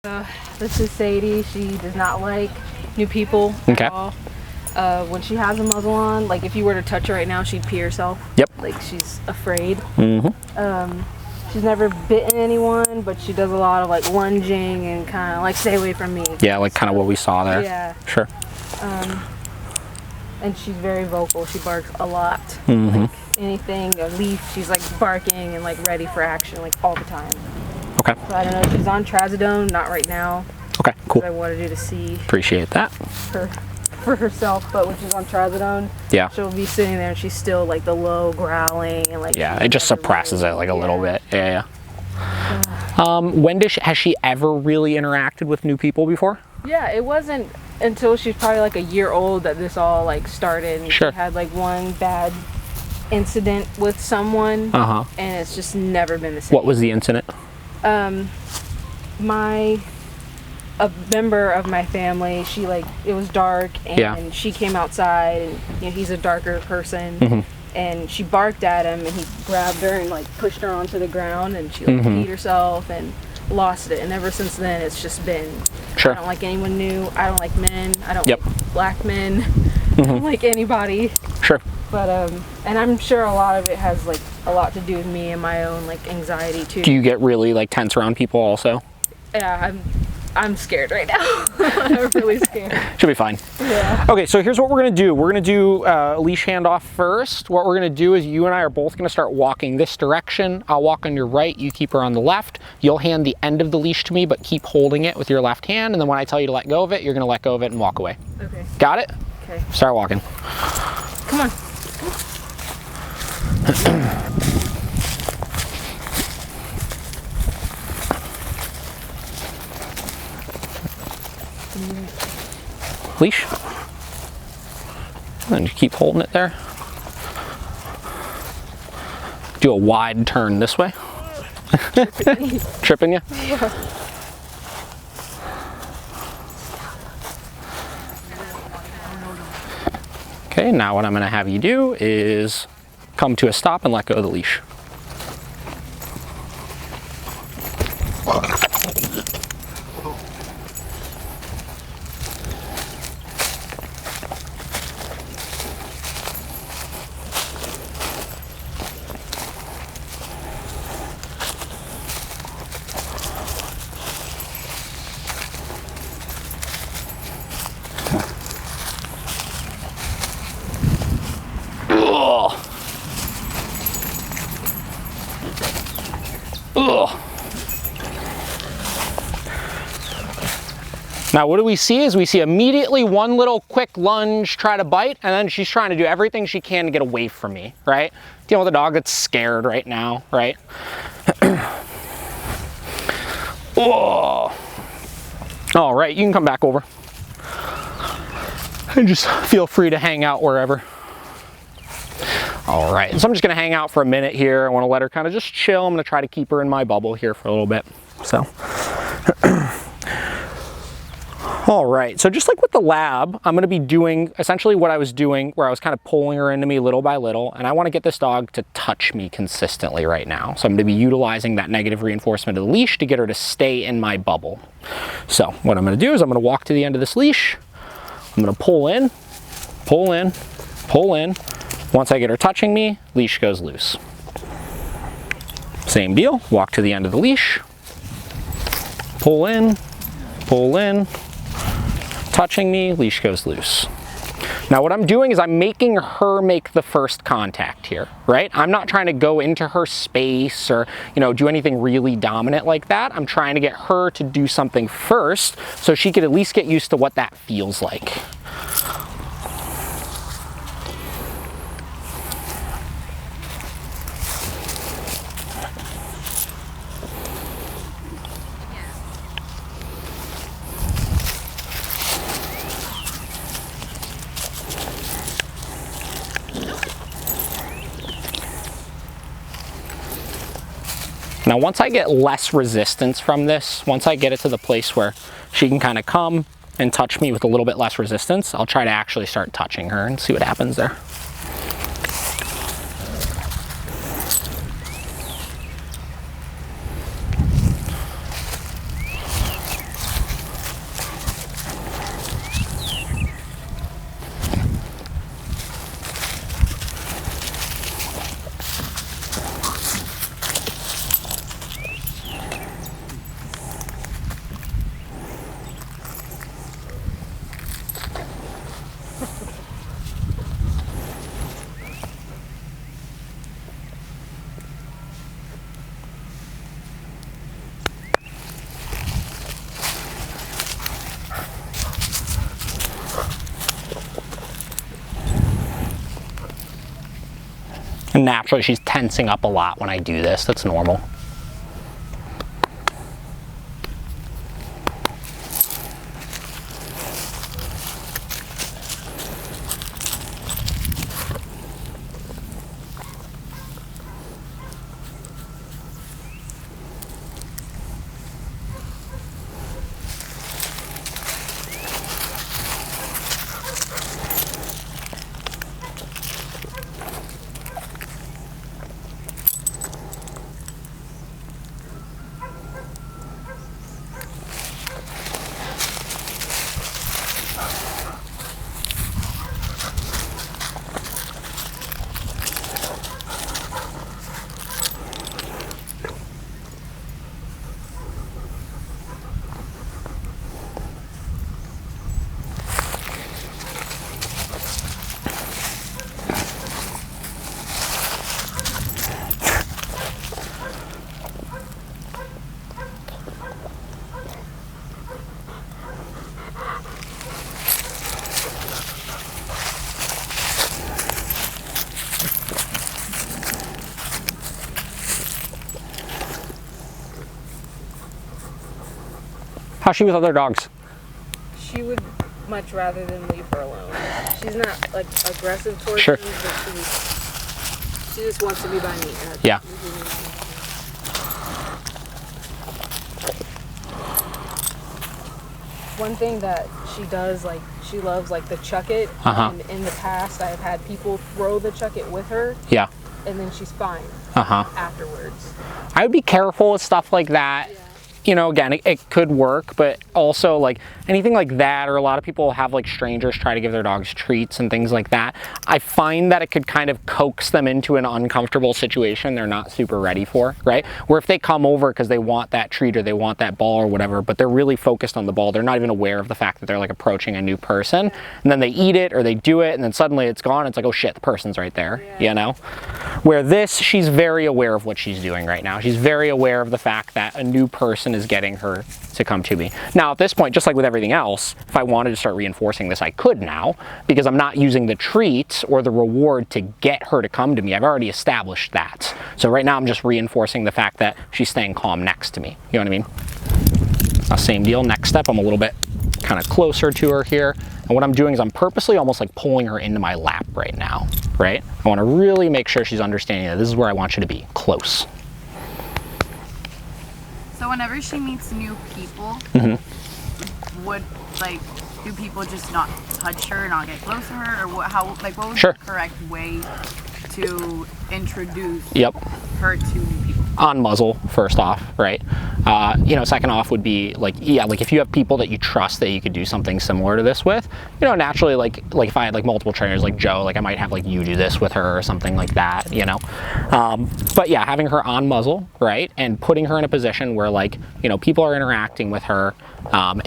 This is Sadie. She does not like new people at all. When she has a muzzle on, like if you were to touch her right now, she'd pee herself. Yep. Like she's afraid. She's never bitten anyone, but she does a lot of like lunging and kind of like stay away from me. Yeah, like kind of what we saw there. Yeah. Sure. And she's very vocal. She barks a lot. Like anything, a leaf, she's like barking and like ready for action like all the time. Okay. So I don't know. She's on trazodone, not right now. Okay, cool. I wanted you to see Appreciate that. her for herself, but when she's on trazodone, Yeah. she'll be sitting there and she's still like the low growling and like. Yeah, it just suppresses it like a little bit. Yeah, yeah. When has she ever really interacted with new people before? Yeah, it wasn't until she was probably like a year old that this all like started. And Sure. She had like one bad incident with someone, and it's just never been the same. What was the incident? A member of my family, she like, it was dark and she came outside and you know, he's a darker person and she barked at him and he grabbed her and like pushed her onto the ground and she like peed herself and lost it. And ever since then it's just been, Sure. I don't like anyone new, I don't like men, I don't like black men, I don't like anybody. Sure. But and I'm sure a lot of it has like a lot to do with me and my own like anxiety too. Do you get really like tense around people also? Yeah, I'm scared right now. I'm really scared. Should be fine. Yeah. Okay, so here's what we're gonna do. We're gonna do a leash handoff first. What we're gonna do is you and I are both gonna start walking this direction. I'll walk on your right, you keep her on the left. You'll hand the end of the leash to me, but keep holding it with your left hand. And then when I tell you to let go of it, you're gonna let go of it and walk away. Okay. Got it? Okay. Start walking. Come on. Leash. And you keep holding it there. Do a wide turn this way. Tripping you? Yeah. Okay, now what I'm going to have you do is come to a stop and let go of the leash. Now what do we see is we see immediately one little quick lunge, try to bite, and then she's trying to do everything she can to get away from me, right? Dealing with a dog that's scared right now, right? Oh. All right, you can come back over. And just feel free to hang out wherever. All right, so I'm just gonna hang out for a minute here. I wanna let her kind of just chill. I'm gonna try to keep her in my bubble here for a little bit, so. All right, so just like with the lab, I'm gonna be doing essentially what I was doing where I was kind of pulling her into me little by little, and I wanna get this dog to touch me consistently right now. So I'm gonna be utilizing that negative reinforcement of the leash to get her to stay in my bubble. So what I'm gonna do is I'm gonna walk to the end of this leash. I'm gonna pull in, pull in, pull in. Once I get her touching me, leash goes loose. Same deal, walk to the end of the leash, pull in, touching me, leash goes loose. Now what I'm doing is I'm making her make the first contact here, right? I'm not trying to go into her space or, you know, do anything really dominant like that. I'm trying to get her to do something first so she could at least get used to what that feels like. Now once I get less resistance from this, once I get it to the place where she can kind of come and touch me with a little bit less resistance, I'll try to actually start touching her and see what happens there. naturally she's tensing up a lot when I do this. That's normal. How's she with other dogs? She would much rather than leave her alone. She's not like aggressive towards Sure. me, but she just wants to be by me. Yeah. One thing that she does, like, she loves like the chuck it. And in the past, I've had people throw the chuck it with her. Yeah. And then she's fine. Afterwards. I would be careful with stuff like that. Yeah. You know, again, it could work, but also like anything like that, or a lot of people have like strangers try to give their dogs treats and things like that. I find that it could kind of coax them into an uncomfortable situation they're not super ready for, right? Where if they come over because they want that treat or they want that ball or whatever, but they're really focused on the ball, they're not even aware of the fact that they're like approaching a new person, and then they eat it or they do it and then suddenly it's gone. It's like, oh shit, the person's right there, you know? Where this, she's very aware of what she's doing right now. She's very aware of the fact that a new person is getting her to come to me. Now at this point, just like with everything else, if I wanted to start reinforcing this, I could now, because I'm not using the treat or the reward to get her to come to me. I've already established that. So right now I'm just reinforcing the fact that she's staying calm next to me. You know what I mean? Same deal. Next step, I'm a little bit kind of closer to her here. And what I'm doing is I'm purposely almost like pulling her into my lap right now, right? I want to really make sure she's understanding that this is where I want you to be, close. So whenever she meets new people, would, like, do people just not touch her, not get close to her, or what? How, like, what would be the correct way to introduce her to new people? On muzzle, first off, right? You know, second off would be like, yeah, like if you have people that you trust that you could do something similar to this with, you know, naturally, like if I had like multiple trainers like Joe, like I might have like you do this with her or something like that, you know? But yeah, having her on muzzle, right? And putting her in a position where like, you know, people are interacting with her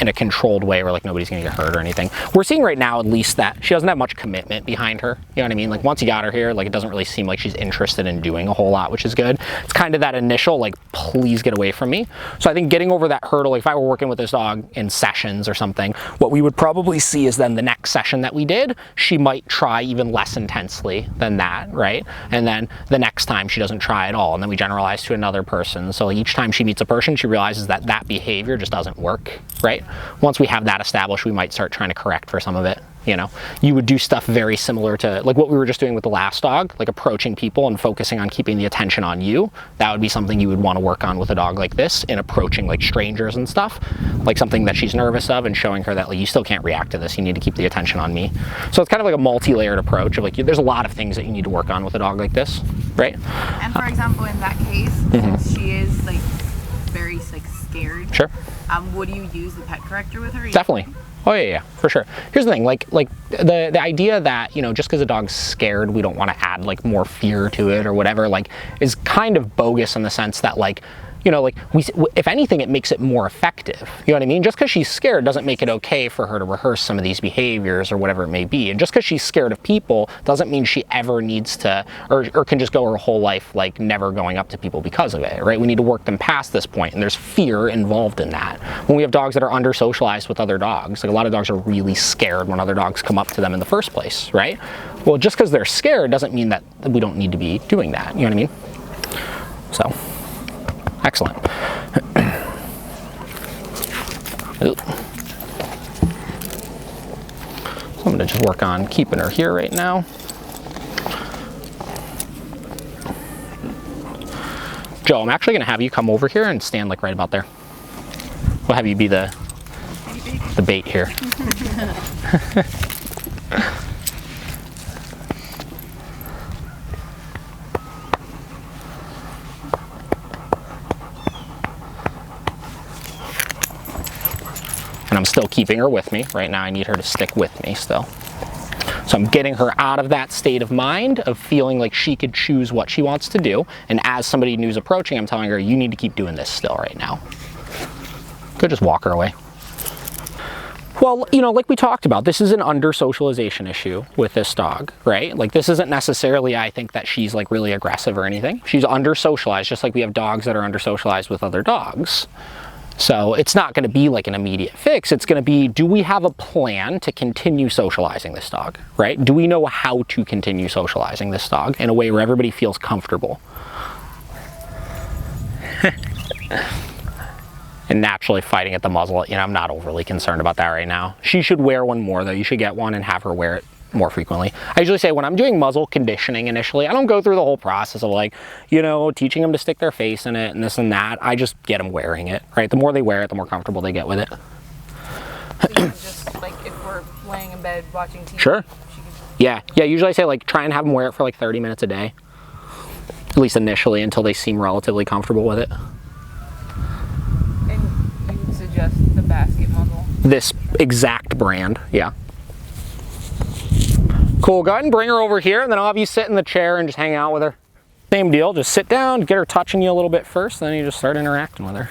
in a controlled way where like nobody's gonna get hurt or anything. We're seeing right now at least that she doesn't have much commitment behind her, you know what I mean? Like once you got her here, like it doesn't really seem like she's interested in doing a whole lot, which is good. It's kind of that initial like, please get away from me. So I think getting over that hurdle, if I were working with this dog in sessions or something, what we would probably see is then the next session that we did, she might try even less intensely than that, right? And then the next time she doesn't try at all, and then we generalize to another person. So each time she meets a person, she realizes that that behavior just doesn't work, right? Once we have that established, we might start trying to correct for some of it. You know, you would do stuff very similar to like what we were just doing with the last dog, like approaching people and focusing on keeping the attention on you. That would be something you would want to work on with a dog like this, in approaching like strangers and stuff, like something that she's nervous of, and showing her that like you still can't react to this, you need to keep the attention on me. So it's kind of like a multi-layered approach of like there's a lot of things that you need to work on with a dog like this, right? And for example, in that case, since she is like very like scared, would you use the pet corrector with her? Definitely. Oh yeah, for sure. Here's the thing, like the idea that, you know, just because a dog's scared, we don't want to add like more fear to it or whatever, like is kind of bogus in the sense that like, you know, like if anything, it makes it more effective. You know what I mean? Just because she's scared doesn't make it okay for her to rehearse some of these behaviors or whatever it may be. And just because she's scared of people doesn't mean she ever needs to, or can just go her whole life like never going up to people because of it, right? We need to work them past this point, and there's fear involved in that. When we have dogs that are under socialized with other dogs, like a lot of dogs are really scared when other dogs come up to them in the first place, right? Well, just because they're scared doesn't mean that we don't need to be doing that. You know what I mean? So, excellent. So I'm going to just work on keeping her here right now. Joe, I'm actually going to have you come over here and stand like right about there. We'll have you be the bait here. And I'm still keeping her with me. Right now I need her to stick with me still. So I'm getting her out of that state of mind of feeling like she could choose what she wants to do. And as somebody new's approaching, I'm telling her, you need to keep doing this still right now. Could just walk her away. Well, you know, like we talked about, this is an under-socialization issue with this dog, right? Like, this isn't necessarily, I think, that she's, like, really aggressive or anything. She's under-socialized, just like we have dogs that are under-socialized with other dogs. So it's not going to be like an immediate fix. It's going to be, do we have a plan to continue socializing this dog, right? Do we know how to continue socializing this dog in a way where everybody feels comfortable? And naturally fighting at the muzzle, you know, I'm not overly concerned about that right now. She should wear one more though. You should get one and have her wear it more frequently. I usually say when I'm doing muzzle conditioning initially, I don't go through the whole process of like, you know, teaching them to stick their face in it and this and that. I just get them wearing it, right? The more they wear it, the more comfortable they get with it. Just like if we're laying in bed watching TV. Sure. Yeah. Usually I say like try and have them wear it for like 30 minutes a day. At least initially until they seem relatively comfortable with it. And you would suggest the basket muzzle? This exact brand, yeah. Cool, go ahead and bring her over here and then I'll have you sit in the chair and just hang out with her. Same deal, just sit down, get her touching you a little bit first, then you just start interacting with her.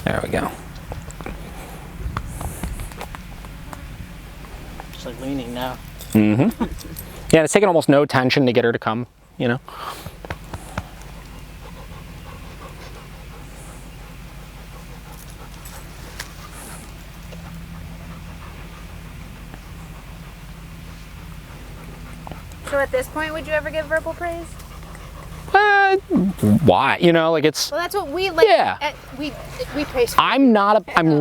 There we go. Just like leaning now. Mm-hmm. Yeah, it's taking almost no tension to get her to come, you know. So at this point, would you ever give verbal praise? Why? You know, like it's... Well, that's what we like. Yeah. We praise. I'm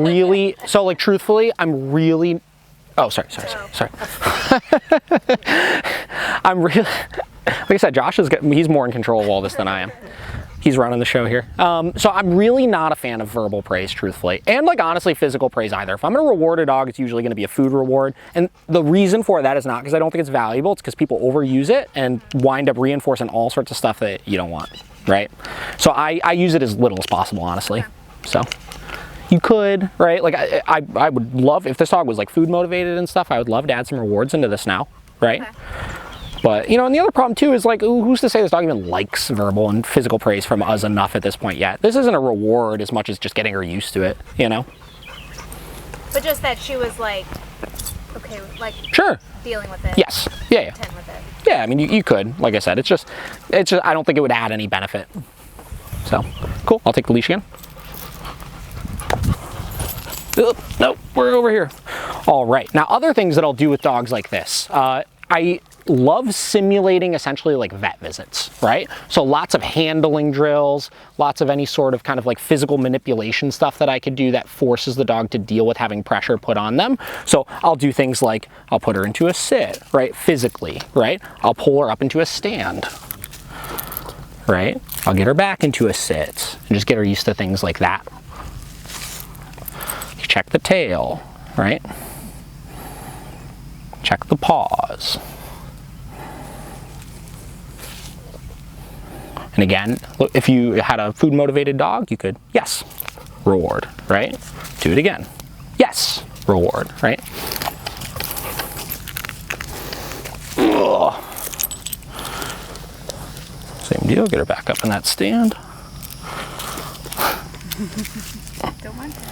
really... So, like, truthfully, I'm really... Oh, sorry. I'm really... Like I said, Josh he's more in control of all this than I am. He's running the show here. So I'm really not a fan of verbal praise, truthfully. And like honestly, physical praise either. If I'm gonna reward a dog, it's usually gonna be a food reward. And the reason for that is not because I don't think it's valuable, it's because people overuse it and wind up reinforcing all sorts of stuff that you don't want, right? So I use it as little as possible, honestly. So you could, right? Like I would love, if this dog was like food motivated and stuff, I would love to add some rewards into this now, right? Okay. But, you know, and the other problem too is like, who's to say this dog even likes verbal and physical praise from us enough at this point yet? This isn't a reward as much as just getting her used to it, you know? But just that she was like, okay, like sure, dealing with it. Yes. Yeah. With it. Yeah, I mean, you could, like I said, it's just, I don't think it would add any benefit. So, cool, I'll take the leash again. Nope, we're over here. All right, now other things that I'll do with dogs like this. I love simulating essentially like vet visits, right? So lots of handling drills, lots of any sort of kind of like physical manipulation stuff that I could do that forces the dog to deal with having pressure put on them. So I'll do things like I'll put her into a sit, right? Physically, right? I'll pull her up into a stand, right? I'll get her back into a sit and just get her used to things like that. Check the tail, right? Check the paws. And again, look, if you had a food motivated dog, you could, yes, reward, right? Do it again. Yes, reward, right? Ugh. Same deal, get her back up in that stand. Don't mind that.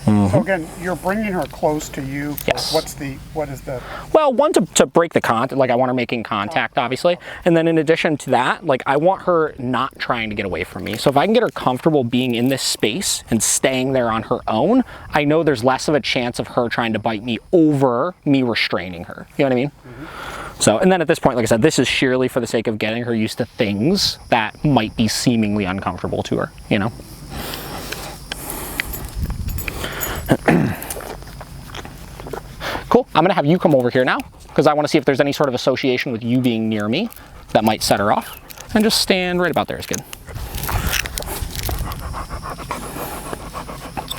So again, you're bringing her close to you. Yes. What is the? Well, one, to break the contact, like I want her making contact, obviously. And then in addition to that, like I want her not trying to get away from me. So if I can get her comfortable being in this space and staying there on her own, I know there's less of a chance of her trying to bite me over me restraining her. You know what I mean? So, and then at this point, like I said, this is sheerly for the sake of getting her used to things that might be seemingly uncomfortable to her, you know? Cool. I'm gonna have you come over here now because I want to see if there's any sort of association with you being near me that might set her off. And just stand right about there is good.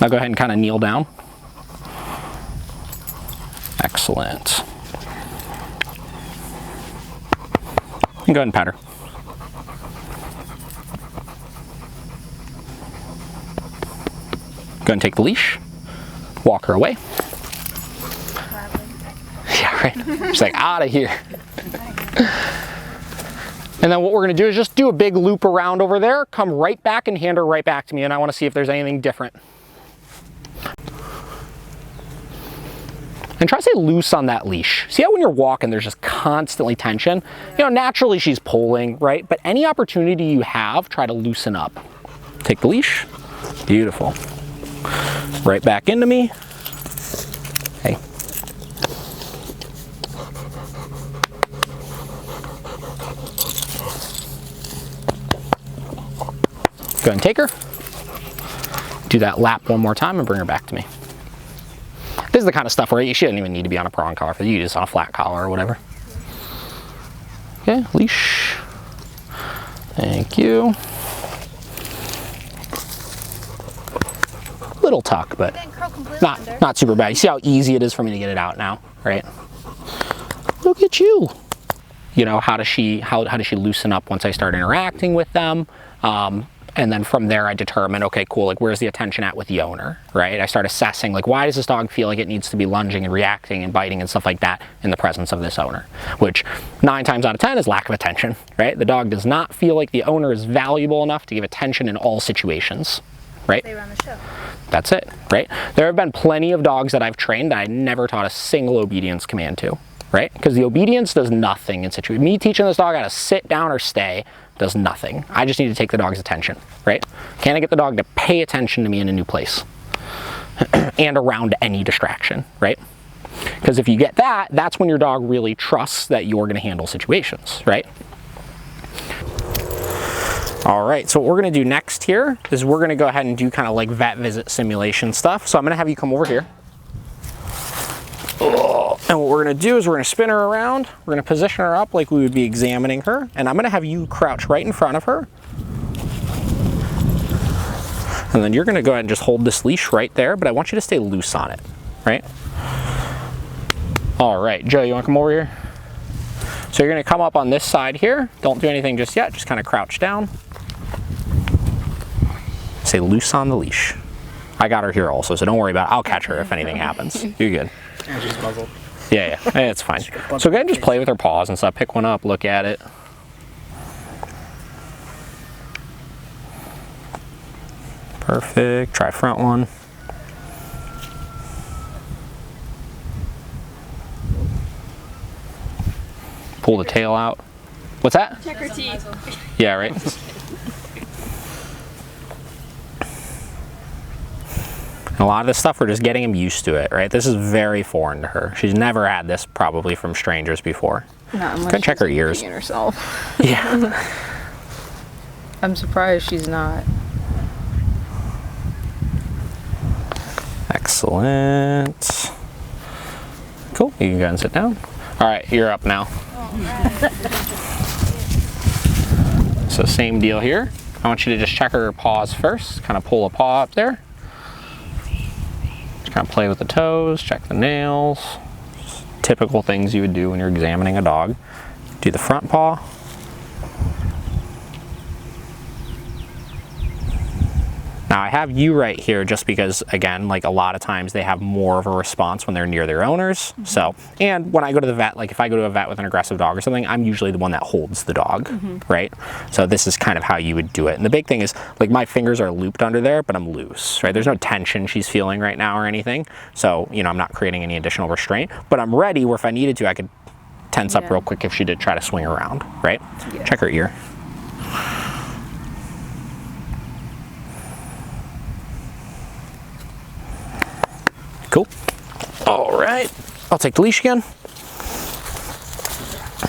Now go ahead and kind of kneel down. Excellent. And go ahead and pat her. Go ahead and take the leash. Walk her away. Yeah, right. She's like, out of here. And then what we're gonna do is just do a big loop around over there, come right back and hand her right back to me, and I wanna see if there's anything different. And try to stay loose on that leash. See how when you're walking, there's just constantly tension? You know, naturally she's pulling, right? But any opportunity you have, try to loosen up. Take the leash. Beautiful. Right back into me. Hey. Go ahead and take her. Do that lap one more time and bring her back to me. This is the kind of stuff where you shouldn't even need to be on a prong collar for you, just on a flat collar or whatever. Okay, leash. Thank you. Little tuck, but not super bad. You see how easy it is for me to get it out now, right? Look at you. You know, how does she loosen up once I start interacting with them? And then from there I determine, okay, cool, like where's the attention at with the owner, right? I start assessing, like, why does this dog feel like it needs to be lunging and reacting and biting and stuff like that in the presence of this owner? Which 9 times out of 10 is lack of attention, right? The dog does not feel like the owner is valuable enough to give attention in all situations, right? They run the show. That's it, right? There have been plenty of dogs that I've trained that I never taught a single obedience command to, right? Because the obedience does nothing in situations. Me teaching this dog how to sit down or stay does nothing. I just need to take the dog's attention, right? Can I get the dog to pay attention to me in a new place and around any distraction, right? Because if you get that, that's when your dog really trusts that you're going to handle situations, right? All right, so what we're going to do next here is we're going to go ahead and do kind of like vet visit simulation stuff. So I'm going to have you come over here. And what we're going to do is we're going to spin her around. We're going to position her up like we would be examining her. And I'm going to have you crouch right in front of her. And then you're going to go ahead and just hold this leash right there, but I want you to stay loose on it, right? All right, Joe, you want to come over here? So you're going to come up on this side here. Don't do anything just yet. Just kind of crouch down. Stay loose on the leash. I got her here also, so don't worry about it. I'll catch her if anything happens. You're good. And she's muzzled. Yeah, it's fine. So go ahead and just play with her paws and stuff. Pick one up, look at it. Perfect. Try front one. Pull the tail out. What's that? Check her teeth. Yeah, right. A lot of this stuff, we're just getting him used to it, right? This is very foreign to her. She's never had this probably from strangers before. Not unless Go check her ears. Herself. Yeah. I'm surprised she's not. Excellent. Cool. You can go and sit down. All right, you're up now. So same deal here. I want you to just check her paws first. Kind of pull a paw up there. Kind of play with the toes, check the nails. Typical things you would do when you're examining a dog. Do the front paw. Now I have you right here just because, again, like a lot of times they have more of a response when they're near their owners. So, and when I go to the vet, like if I go to a vet with an aggressive dog or something, I'm usually the one that holds the dog, right? So this is kind of how you would do it. And the big thing is, like, my fingers are looped under there, but I'm loose, right? There's no tension she's feeling right now or anything. So, you know, I'm not creating any additional restraint, but I'm ready where if I needed to, I could tense up real quick if she did try to swing around, right? Yeah. Check her ear. Cool. All right. I'll take the leash again.